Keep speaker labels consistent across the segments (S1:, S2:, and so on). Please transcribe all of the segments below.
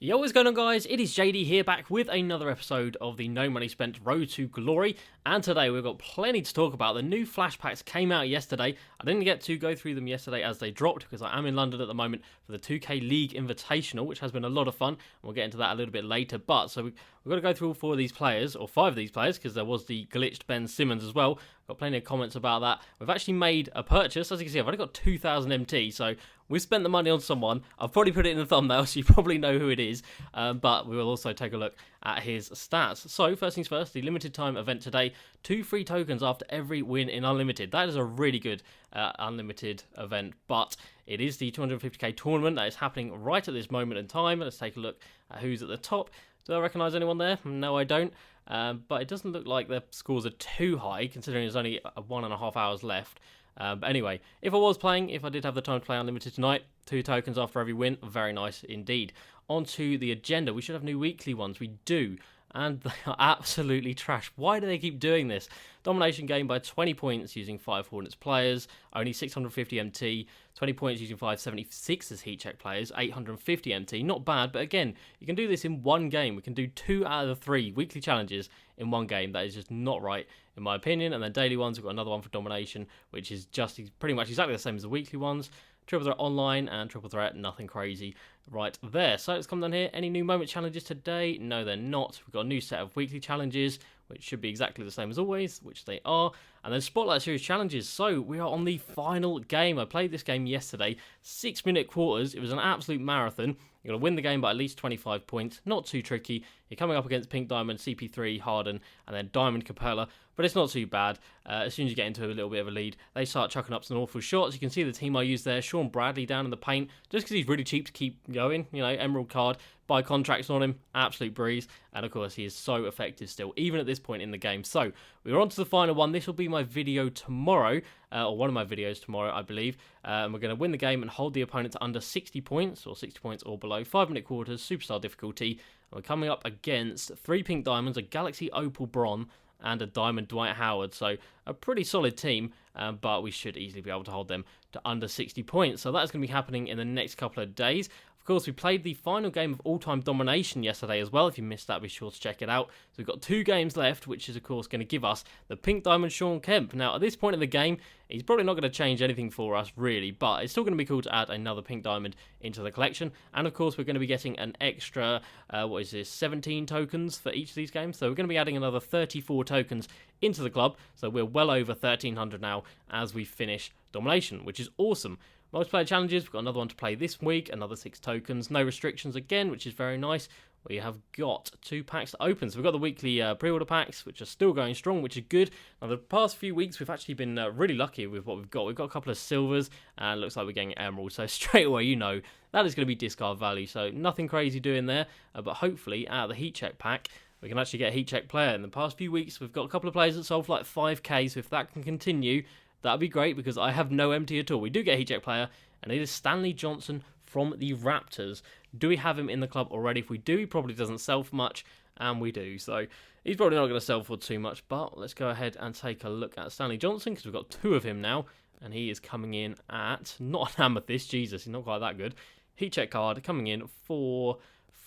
S1: Yo, what's going on, guys? It is JD here, back with another episode of the No Money Spent Road to Glory, and today we've got plenty to talk about. The new flash packs came out yesterday. I didn't get to go through them yesterday as they dropped because I am in London at the moment for the 2K League Invitational, which has been a lot of fun, and we'll get into that a little bit later. But so we've got to go through all 4 of these players, or 5 of these players, because there was the glitched Ben Simmons as well. Got plenty of comments about that. We've actually made a purchase. As you can see, I've only got 2,000 MT, so we've spent the money on someone. I've probably put it in the thumbnail, so you probably know who it is. But we will also take a look at his stats. So, first things first, the limited time event today. 2 free tokens after every win in Unlimited. That is a really good Unlimited event, but it is the 250k tournament that is happening right at this moment in time. Let's take a look at who's at the top. Do I recognise anyone there? No, I don't. But it doesn't look like their scores are too high, considering there's only 1.5 hours left. But anyway, if I did have the time to play Unlimited tonight, 2 tokens after every win, very nice indeed. On to the agenda. We should have new weekly ones. We do. And they are absolutely trash. Why do they keep doing this? Domination gained by 20 points using 5 Hornets players, only 650 MT, 20 points using 576 as heat check players, 850 MT. Not bad, but again, you can do this in one game. We can do 2 out of the 3 weekly challenges in one game. That is just not right, in my opinion. And then daily ones, we've got another one for Domination, which is just pretty much exactly the same as the weekly ones. Triple Threat Online and Triple Threat, nothing crazy right there. So let's come down here. Any new moment challenges today? No, they're not. We've got a new set of weekly challenges, which should be exactly the same as always, which they are. And then Spotlight Series challenges. So we are on the final game. I played this game yesterday, 6-minute quarters. It was an absolute marathon. You're going to win the game by at least 25 points. Not too tricky. You're coming up against Pink Diamond, CP3, Harden, and then Diamond Capella. But it's not too bad. As soon as you get into a little bit of a lead, they start chucking up some awful shots. You can see the team I used there, Sean Bradley down in the paint, just because he's really cheap to keep going. You know, Emerald card, buy contracts on him, absolute breeze. And of course, he is so effective still, even at this point in the game. So we're on to the final one. This will be my video tomorrow, or one of my videos tomorrow, I believe. And we're going to win the game and hold the opponent to under 60 points, or 60 points or below. 5-minute quarters, superstar difficulty. And we're coming up against 3 Pink Diamonds, a Galaxy Opal Bron, and a Diamond Dwight Howard. So a pretty solid team, but we should easily be able to hold them to under 60 points. So that's going to be happening in the next couple of days. Of course, we played the final game of all-time domination yesterday as well. If you missed that, be sure to check it out. So we've got 2 games left, which is, of course, going to give us the Pink Diamond Sean Kemp. Now, at this point in the game, he's probably not going to change anything for us, really, but it's still going to be cool to add another Pink Diamond into the collection. And, of course, we're going to be getting an extra, 17 tokens for each of these games. So we're going to be adding another 34 tokens into the club. So we're well over 1,300 now as we finish Domination, which is awesome. Multiplayer challenges, we've got another one to play this week, another 6 tokens, no restrictions again, which is very nice. We have got 2 packs to open, so we've got the weekly pre-order packs, which are still going strong, which is good. Now, the past few weeks, we've actually been really lucky with what we've got. We've got a couple of silvers, and it looks like we're getting emeralds, so straight away, you know, that is going to be discard value, so nothing crazy doing there, but hopefully, out of the heat check pack, we can actually get a heat check player. In the past few weeks, we've got a couple of players that sold for like 5k, so if that can continue, that'd be great because I have no MT at all. We do get a heat check player, and it is Stanley Johnson from the Raptors. Do we have him in the club already? If we do, he probably doesn't sell for much, and we do. So he's probably not going to sell for too much, but let's go ahead and take a look at Stanley Johnson because we've got 2 of him now, and he is coming in at, not an amethyst, Jesus, he's not quite that good. Heat check card coming in for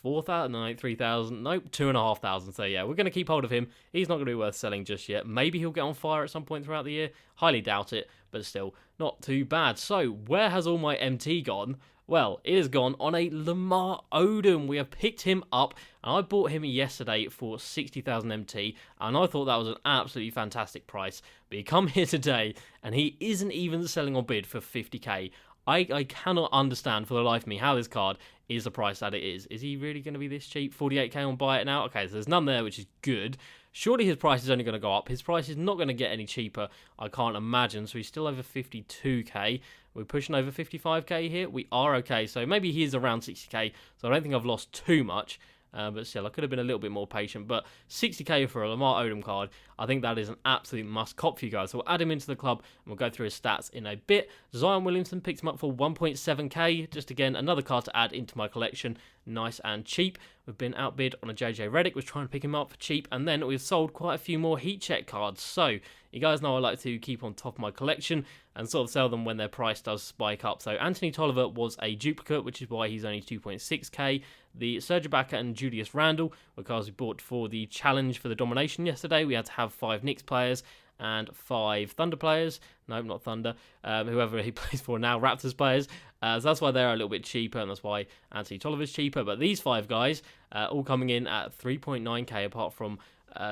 S1: 4,000, no, 3,000, nope, 2,500. So yeah, we're going to keep hold of him. He's not going to be worth selling just yet. Maybe he'll get on fire at some point throughout the year. Highly doubt it, but still not too bad. So where has all my MT gone? Well, it has gone on a Lamar Odom. We have picked him up, and I bought him yesterday for 60,000 MT, and I thought that was an absolutely fantastic price. But he come here today, and he isn't even selling on bid for 50k. I cannot understand for the life of me how this card is the price that it is. Is he really going to be this cheap? 48k on buy it now? Okay, so there's none there, which is good. Surely his price is only going to go up. His price is not going to get any cheaper, I can't imagine. So he's still over 52k. We're pushing over 55k here. We are okay. So maybe he is around 60k. So I don't think I've lost too much. But still, I could have been a little bit more patient. But 60k for a Lamar Odom card, I think that is an absolute must cop for you guys. So we'll add him into the club, and we'll go through his stats in a bit. Zion Williamson picked him up for 1.7k. Just again, another card to add into my collection. Nice and cheap. We've been outbid on a JJ Redick. Was trying to pick him up for cheap. And then we've sold quite a few more heat check cards. So you guys know I like to keep on top of my collection and sort of sell them when their price does spike up. So Anthony Tolliver was a duplicate, which is why he's only 2.6k. The Serge Ibaka and Julius Randle were cards we bought for the challenge for the domination yesterday. We had to have 5 Knicks players and 5 Thunder players. No, not Thunder. Whoever he plays for now, Raptors players. So that's why they're a little bit cheaper, and that's why Anthony Tolliver's cheaper. But these 5 guys, all coming in at 3.9k, apart from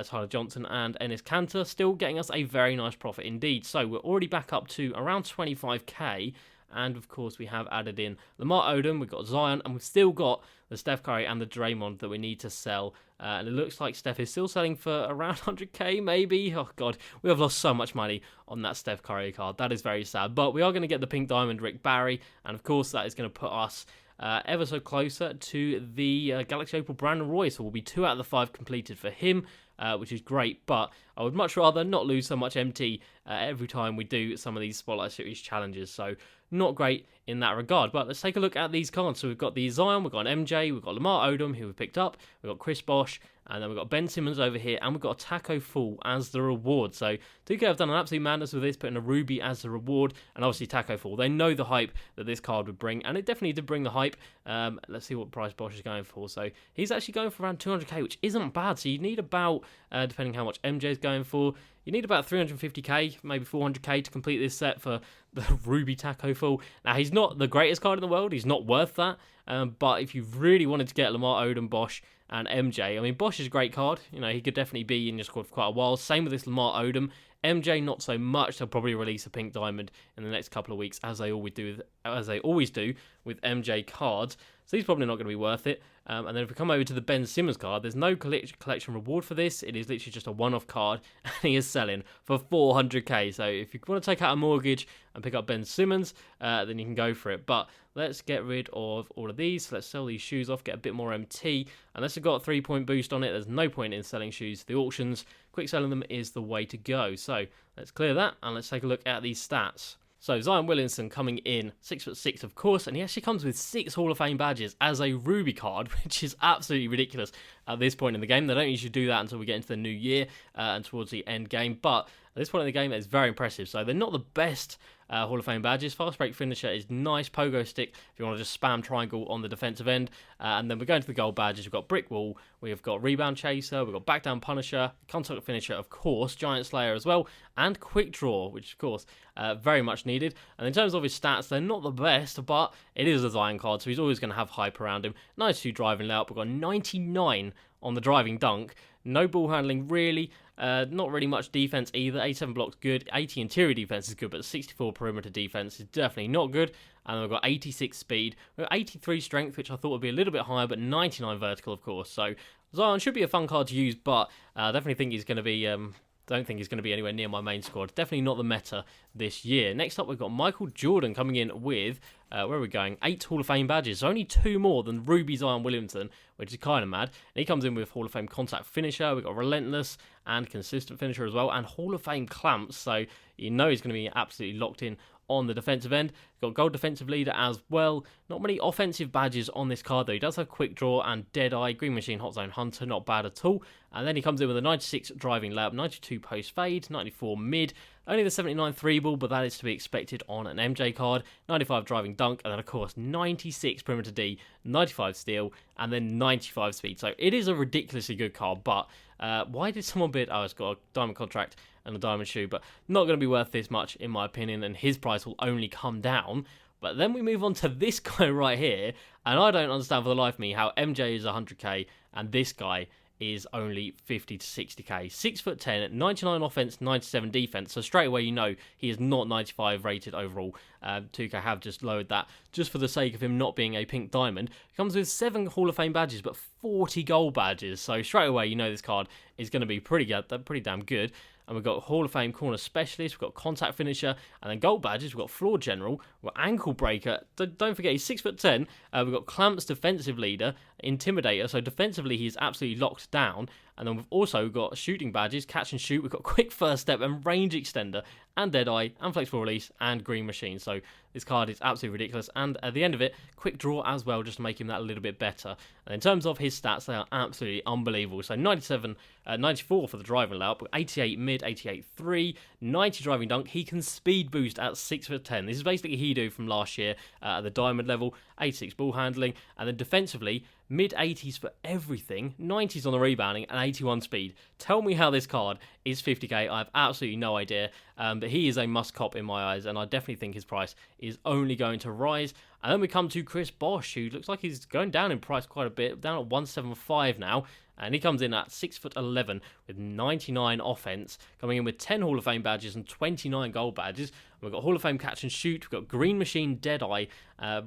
S1: Tyler Johnson and Enes Kanter, still getting us a very nice profit indeed. So we're already back up to around 25k. And, of course, we have added in Lamar Odom, we've got Zion, and we've still got the Steph Curry and the Draymond that we need to sell. And it looks like Steph is still selling for around 100k, maybe. Oh, God, we have lost so much money on that Steph Curry card. That is very sad. But we are going to get the Pink Diamond Rick Barry, and, of course, that is going to put us ever so closer to the Galaxy Opal Brandon Roy. So we'll be 2 out of the 5 completed for him. Which is great, but I would much rather not lose so much MT every time we do some of these Spotlight Series challenges, so not great in that regard. But let's take a look at these cards. So we've got the Zion, we've got an MJ, we've got Lamar Odom, who we picked up, we've got Chris Bosh, and then we've got Ben Simmons over here, and we've got a Tacko Full as the reward. So 2K have done an absolute madness with this, putting a Ruby as the reward, and obviously Tacko Full. They know the hype that this card would bring, and it definitely did bring the hype. Let's see what price Bosh is going for. So he's actually going for around 200k, which isn't bad. So you need about, depending how much MJ is going for, you need about 350k, maybe 400k to complete this set for the Ruby Tacko Full. Now, he's not the greatest card in the world. He's not worth that. But if you really wanted to get Lamar Odom, Bosh, and MJ, I mean, Bosh is a great card. You know, he could definitely be in your squad for quite a while. Same with this Lamar Odom. MJ, not so much. They'll probably release a Pink Diamond in the next couple of weeks, as they always do with MJ cards. So he's probably not going to be worth it. And then if we come over to the Ben Simmons card, there's no collection reward for this. It is literally just a one-off card, and he is selling for 400k. So if you want to take out a mortgage and pick up Ben Simmons, then you can go for it. But let's get rid of all of these. Let's sell these shoes off, get a bit more MT. Unless it's got a 3-point boost on it, there's no point in selling shoes. The auctions, quick selling them is the way to go. So let's clear that, and let's take a look at these stats. So Zion Williamson coming in 6'6", of course, and he actually comes with 6 Hall of Fame badges as a Ruby card, which is absolutely ridiculous at this point in the game. They don't usually do that until we get into the new year and towards the end game, but at this point in the game, it's very impressive. So they're not the best Hall of Fame badges. Fast break finisher is nice. Pogo stick if you want to just spam triangle on the defensive end. And then we're going to the gold badges. We've got brick wall. We've got rebound chaser. We've got back down punisher. Contact finisher, of course. Giant slayer as well. And quick draw, which of course very much needed. And in terms of his stats, they're not the best, but it is a Zion card, so he's always going to have hype around him. 92 driving layup. We've got 99 on the driving dunk. No ball handling really. Not really much defense either. 87 blocks good. 80 interior defense is good, but 64 perimeter defense is definitely not good. And then we've got 86 speed. We've got 83 strength, which I thought would be a little bit higher, but 99 vertical, of course. So Zion should be a fun card to use, but I definitely think he's going to be... don't think he's going to be anywhere near my main squad. Definitely not the meta this year. Next up, we've got Michael Jordan coming in with, where are we going? 8 Hall of Fame badges. So only 2 more than Ruby Zion Williamson, which is kind of mad. And he comes in with Hall of Fame contact finisher. We've got relentless and consistent finisher as well, and Hall of Fame clamps. So you know he's going to be absolutely locked in on the defensive end. Got gold defensive leader as well. Not many offensive badges on this card though. He does have quick draw and Deadeye, Green Machine, Hot Zone Hunter, not bad at all. And then he comes in with a 96 driving layup, 92 post fade, 94 mid, only the 79 3 ball, but that is to be expected on an MJ card. 95 driving dunk, and then of course 96 perimeter D, 95 steal, and then 95 speed. So it is a ridiculously good card, but why did someone bid? Oh, it's got a diamond contract and a diamond shoe, but not going to be worth this much in my opinion, and his price will only come down. But then we move on to this guy right here, and I don't understand for the life of me how MJ is 100k and this guy is only 50 to 60k. 6'10", 99 offense, 97 defense. So straight away you know he is not 95 rated overall. 2K have just lowered that just for the sake of him not being a pink diamond. He comes with 7 Hall of Fame badges, but 40 gold badges. So straight away you know this card is going to be pretty damn good. And we've got Hall of Fame corner specialist, we've got contact finisher, and then gold badges, we've got floor general, we've got ankle breaker. Don't forget, he's 6'10". We've got clamps defensive leader, intimidator, so defensively he's absolutely locked down. And then we've also got shooting badges, catch and shoot. We've got quick first step and range extender and Deadeye and flexible release and green machine. So this card is absolutely ridiculous. And at the end of it, quick draw as well, just to make him that a little bit better. And in terms of his stats, they are absolutely unbelievable. So 94 for the driving layup, 88 mid, 88 3, 90 driving dunk. He can speed boost at 6'10". This is basically Hido from last year at the diamond level, 86 ball handling. And then defensively, mid-80s for everything, 90s on the rebounding, and 81 speed. Tell me how this card is 50k. I have absolutely no idea, but he is a must-cop in my eyes, and I definitely think his price is only going to rise. And then we come to Chris Bosh, who looks like he's going down in price quite a bit, down at 175 now. And he comes in at 6'11" with 99 offense, coming in with 10 Hall of Fame badges and 29 gold badges. We've got Hall of Fame catch and shoot, we've got green machine, Deadeye,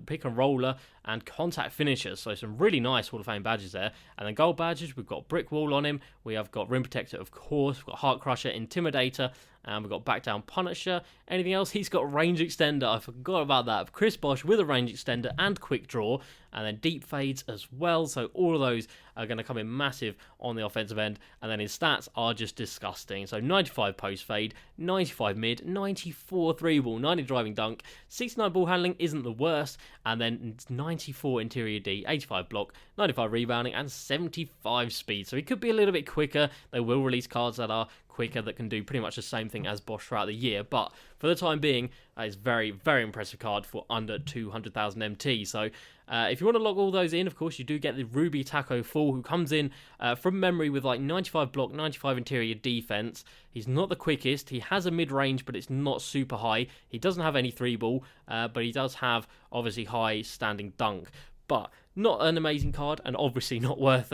S1: pick and roller, and contact finishers. So some really nice Hall of Fame badges there. And then gold badges, we've got brick wall on him, we have got rim protector, of course, we've got heart crusher, intimidator, and we've got back down punisher. Anything else? He's got range extender. I forgot about that. Chris Bosh with a range extender and quick draw, and then deep fades as well. So all of those are going to come in massive on the offensive end. And then his stats are just disgusting. So 95 post fade, 95 mid, 94 3 ball, 90 driving dunk, 69 ball handling isn't the worst, and then 94 interior D, 85 block, 95 rebounding, and 75 speed. So he could be a little bit quicker. They will release cards that are quicker that can do pretty much the same thing as Bosch throughout the year, but for the time being, that is very, very impressive card for under 200,000 MT. So if you want to log all those in, of course, you do get the Ruby Tacko Full, who comes in from memory with like 95 block, 95 interior defense. He's not the quickest. He has a mid-range, but it's not super high. He doesn't have any 3-ball, but he does have, obviously, high standing dunk. But not an amazing card, and obviously not worth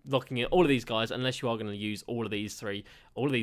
S1: locking in all of these guys unless you are going to use all of these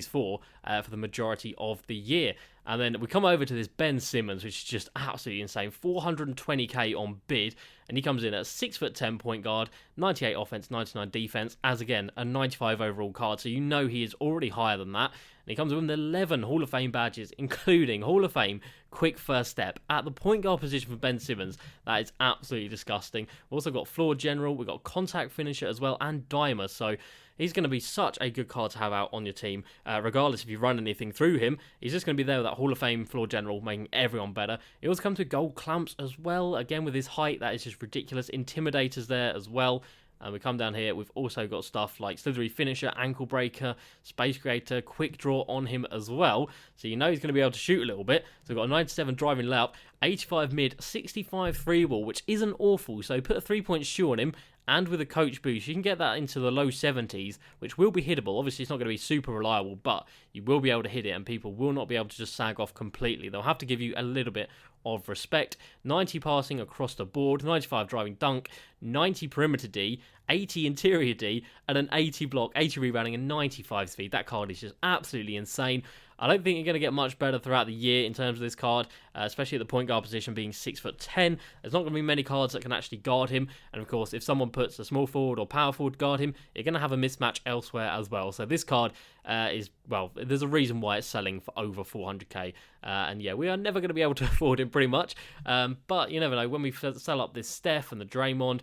S1: four for the majority of the year. And then we come over to this Ben Simmons, which is just absolutely insane. 420k on bid, and he comes in at 6'10" point guard, 98 offense, 99 defense, as again a 95 overall card. So you know he is already higher than that. And he comes with 11 Hall of Fame badges, including Hall of Fame quick first step at the point guard position for Ben Simmons. That is absolutely disgusting. We've also got floor general, we've got contact finisher as well, and dimer. So he's going to be such a good card to have out on your team, regardless if you run anything through him. He's just going to be there with that Hall of Fame floor general, making everyone better. He also comes with gold clamps as well. Again, with his height, that is just ridiculous. Intimidators there as well. And we come down here, we've also got stuff like Slithery Finisher, Ankle Breaker, Space Creator, Quick Draw on him as well. So you know he's going to be able to shoot a little bit. So we've got a 97 driving layup, 85 mid, 65 3-ball, which isn't awful. So put a 3-point shoe on him, and with a coach boost, you can get that into the low 70s, which will be hittable. Obviously, it's not going to be super reliable, but you will be able to hit it, and people will not be able to just sag off completely. They'll have to give you a little bit of respect. 90 passing across the board, 95 driving dunk, 90 perimeter D, 80 interior D, and an 80 block, 80 rebounding, and 95 speed. That card is just absolutely insane. I don't think you're going to get much better throughout the year in terms of this card, especially at the point guard position being 6'10". There's not going to be many cards that can actually guard him. And of course, if someone puts a small forward or power forward guard him, you're going to have a mismatch elsewhere as well. So this card is, well, there's a reason why it's selling for over 400k. And yeah, we are never going to be able to afford him pretty much. But you never know, when we sell up this Steph and the Draymond,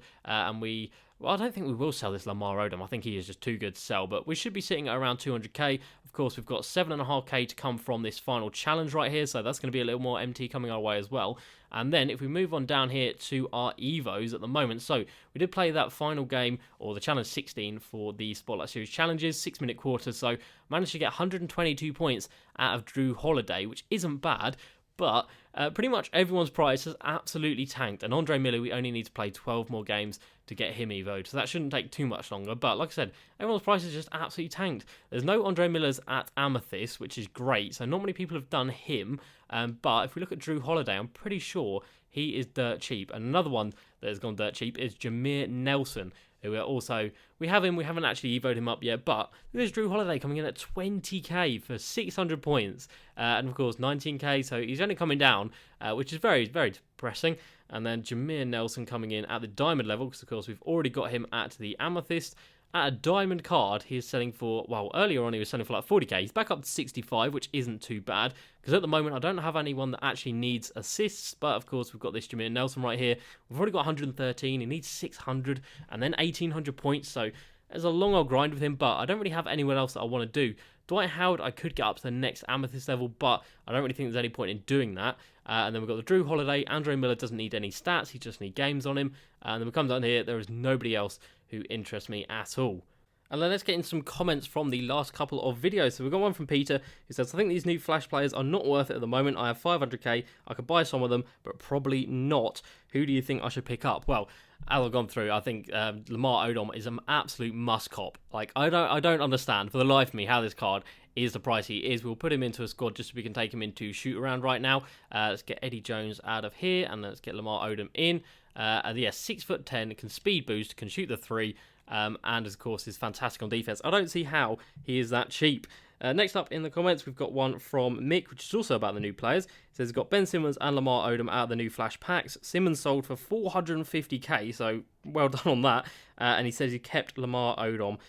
S1: well, I don't think we will sell this Lamar Odom. I think he is just too good to sell, but we should be sitting at around 200k. Of course, we've got 7.5k to come from this final challenge right here, so that's going to be a little more MT coming our way as well. And then if we move on down here to our Evos at the moment, so we did play that final game, or the Challenge 16 for the Spotlight Series challenges, 6-minute quarters, so managed to get 122 points out of Drew Holiday, which isn't bad. But pretty much everyone's price has absolutely tanked. And Andre Miller, we only need to play 12 more games to get him evoed. So that shouldn't take too much longer. But like I said, everyone's price is just absolutely tanked. There's no Andre Millers at Amethyst, which is great. So not many people have done him. But if we look at Drew Holiday, I'm pretty sure he is dirt cheap. And another one that has gone dirt cheap is Jameer Nelson, who are also, we haven't actually evoed him up yet, but there's Drew Holiday coming in at 20k for 600 points, and of course 19k, so he's only coming down, which is very, very depressing. And then Jameer Nelson coming in at the diamond level, because of course we've already got him at the amethyst. At a diamond card, he is selling for, well, earlier on he was selling for like 40k. He's back up to 65, which isn't too bad, because at the moment I don't have anyone that actually needs assists, but of course we've got this Jameer Nelson right here. We've already got 113, he needs 600, and then 1800 points, so There's a long old grind with him, but I don't really have anyone else that I want to do. Dwight Howard, I could get up to the next Amethyst level, but I don't really think there's any point in doing that. And then we've got the Drew Holiday. Andre Miller doesn't need any stats. He just needs games on him. And then we come down here. There is nobody else who interests me at all. And then let's get into some comments from the last couple of videos. So we've got one from Peter who says, I think these new Flash players are not worth it at the moment. I have 500k. I could buy some of them, but probably not. Who do you think I should pick up? Well, as I've gone through, I think Lamar Odom is an absolute must cop. Like, I don't understand for the life of me how this card is the price he is. We'll put him into a squad just so we can take him into shoot around right now. Let's get Eddie Jones out of here, and let's get Lamar Odom in. And yeah, 6'10", can speed boost, can shoot the 3. And of course is fantastic on defense. I don't see how he is that cheap. Next up in the comments, we've got one from Mick, which is also about the new players. It says he's got Ben Simmons and Lamar Odom out of the new Flash packs. Simmons sold for 450k, so well done on that. And he says he kept Lamar Odom.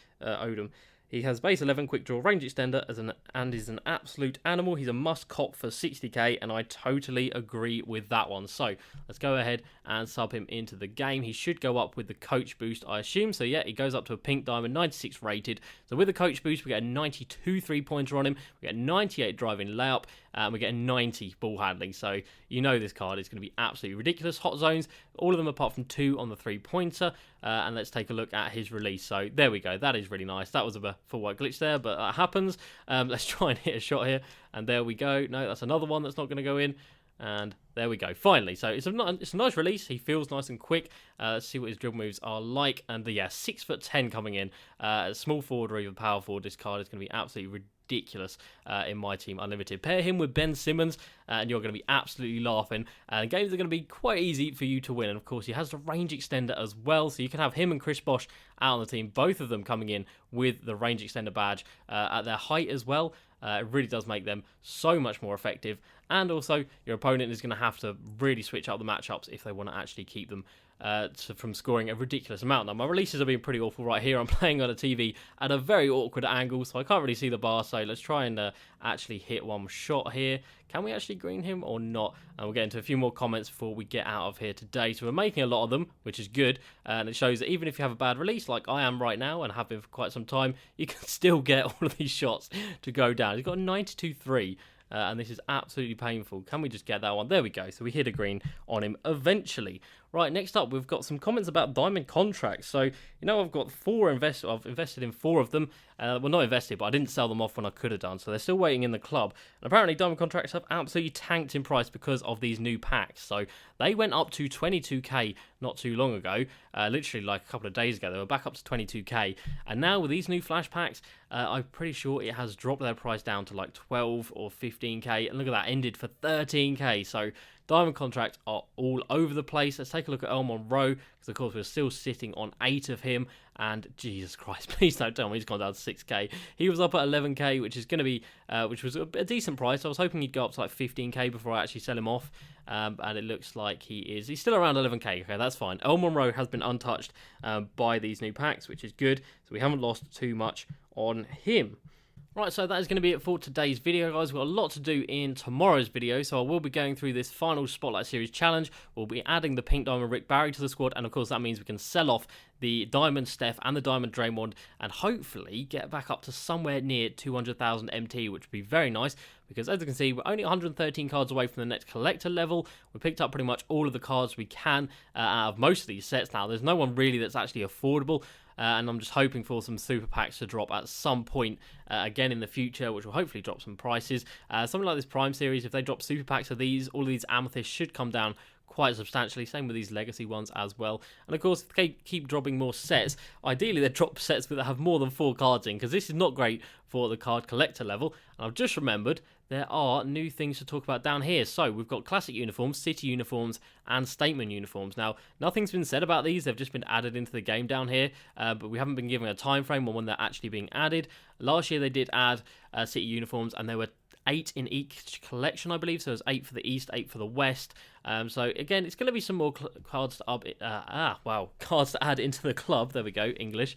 S1: He has base 11 quick draw range extender and is an absolute animal. He's a must cop for 60k, and I totally agree with that one. So let's go ahead and sub him into the game. He should go up with the coach boost, I assume. So yeah, he goes up to a pink diamond, 96 rated. So with the coach boost, we get a 92 3-pointer on him. We get a 98 driving layup, and we get a 90 ball handling. So you know this card is going to be absolutely ridiculous. Hot zones, all of them apart from 2 on the 3-pointer. And let's take a look at his release. So there we go. That is really nice. That was a full white glitch there, but that happens. Let's try and hit a shot here. And there we go. No, that's another one that's not going to go in. And there we go. Finally. So it's a nice release. He feels nice and quick. Let's see what his dribble moves are like. And yeah, 6'10" coming in. Small forward or even power forward. This card is going to be absolutely ridiculous in my team unlimited. Pair him with Ben Simmons and you're going to be absolutely laughing, and games are going to be quite easy for you to win. And of course he has the range extender as well, so you can have him and Chris Bosh out on the team, both of them coming in with the range extender badge at their height as well. It really does make them so much more effective, and also your opponent is going to have to really switch up the matchups if they want to actually keep them from scoring a ridiculous amount. Now, my releases are being pretty awful right here. I'm playing on a TV at a very awkward angle, so I can't really see the bar, so let's try and actually hit one shot here. Can we actually green him or not? And we'll get into a few more comments before we get out of here today. So we're making a lot of them, which is good, and it shows that even if you have a bad release, like I am right now and have been for quite some time, you can still get all of these shots to go down. He's got a 92-3. And this is absolutely painful. Can we just get that one? There we go. So we hit a green on him eventually. Right, next up, we've got some comments about diamond contracts. So, you know, I've got I've invested in 4 of them. Well, not invested, but I didn't sell them off when I could have done. So they're still waiting in the club. And apparently diamond contracts have absolutely tanked in price because of these new packs. So they went up to 22k not too long ago. Literally like a couple of days ago. They were back up to 22k. And now with these new flash packs, I'm pretty sure it has dropped their price down to like 12 or 15k. And look at that, ended for 13k. So diamond contracts are all over the place. Let's take a look at El Monroe, because of course we're still sitting on 8 of him. And Jesus Christ, please don't tell me he's gone down to 6k. He was up at 11k, which is going to be, which was a decent price. I was hoping he'd go up to like 15k before I actually sell him off. And it looks like he's still around 11k. Okay, that's fine. El Monroe has been untouched by these new packs, which is good. So we haven't lost too much on him. Right, so that is going to be it for today's video, guys. We've got a lot to do in tomorrow's video, so I will be going through this final Spotlight Series challenge. We'll be adding the Pink Diamond Rick Barry to the squad, and of course that means we can sell off the Diamond Steph and the Diamond Draymond, and hopefully get back up to somewhere near 200,000 MT, which would be very nice, because as you can see, we're only 113 cards away from the next collector level. We picked up pretty much all of the cards we can out of most of these sets now. There's no one really that's actually affordable. And I'm just hoping for some super packs to drop at some point again in the future, which will hopefully drop some prices. Something like this Prime series, if they drop super packs of these, all of these amethysts should come down quite substantially. Same with these legacy ones as well. And of course, if they keep dropping more sets, ideally they drop sets that have more than 4 cards in, because this is not great for the card collector level. And I've just remembered there are new things to talk about down here. So we've got classic uniforms, city uniforms, and statement uniforms. Now, nothing's been said about these. They've just been added into the game down here, but we haven't been given a time frame on when they're actually being added. Last year they did add city uniforms, and there were 8 in each collection, I believe. So it was 8 for the East, 8 for the West, So again, it's going to be some more cards to cards to add into the club. There we go, English,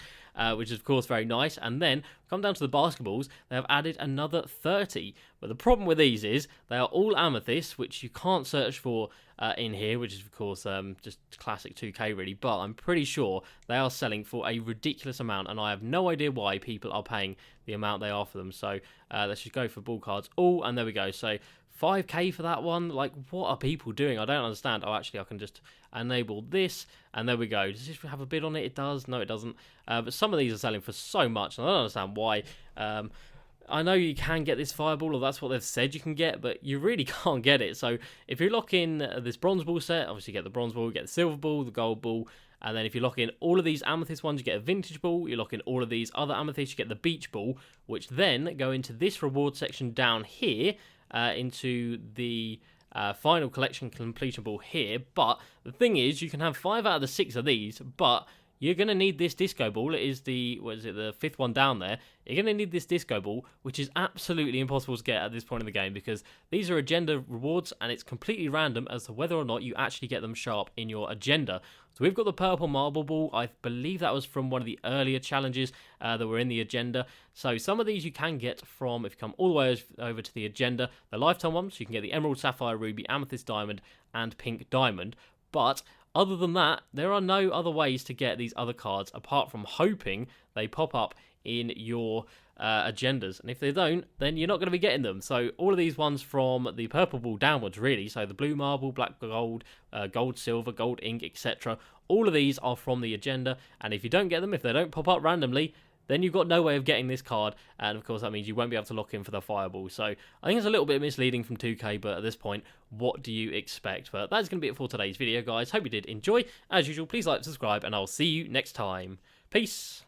S1: which is of course very nice. And then come down to the basketballs, they have added another 30. But the problem with these is they are all amethyst, which you can't search for in here, which is of course just classic 2K really. But I'm pretty sure they are selling for a ridiculous amount, and I have no idea why people are paying the amount they are for them. So let's just go for ball cards all, and there we go. So 5k for that one. Like, what are people doing? I don't understand. Oh, actually, I can just enable this, and there we go. Does this have a bid on it? It does. No, it doesn't. But some of these are selling for so much, and I don't understand why. I know you can get this fireball, or that's what they've said you can get, but you really can't get it. So if you lock in this bronze ball set, obviously you get the bronze ball, you get the silver ball, the gold ball, and then if you lock in all of these amethyst ones, you get a vintage ball. You lock in all of these other amethysts, you get the beach ball, which then go into this reward section down here, into the final collection completion ball here. But the thing is, you can have 5 out of the 6 of these, but you're going to need this disco ball. It is the 5th one down there. You're going to need this disco ball, which is absolutely impossible to get at this point in the game, because these are agenda rewards, and it's completely random as to whether or not you actually get them show up in your agenda. So we've got the purple marble ball. I believe that was from one of the earlier challenges that were in the agenda. So some of these you can get from, if you come all the way over to the agenda, the lifetime ones. So you can get the emerald, sapphire, ruby, amethyst, diamond, and pink diamond. But other than that, there are no other ways to get these other cards apart from hoping they pop up in your agendas. And if they don't, then you're not going to be getting them. So all of these ones from the purple ball downwards, really. So the blue marble, black gold, gold silver, gold ink, etc. All of these are from the agenda. And if you don't get them, if they don't pop up randomly, then you've got no way of getting this card, and of course that means you won't be able to lock in for the fireball. So I think it's a little bit misleading from 2K, but at this point, what do you expect? But that's going to be it for today's video, guys. Hope you did enjoy. As usual, please like, subscribe, and I'll see you next time. Peace!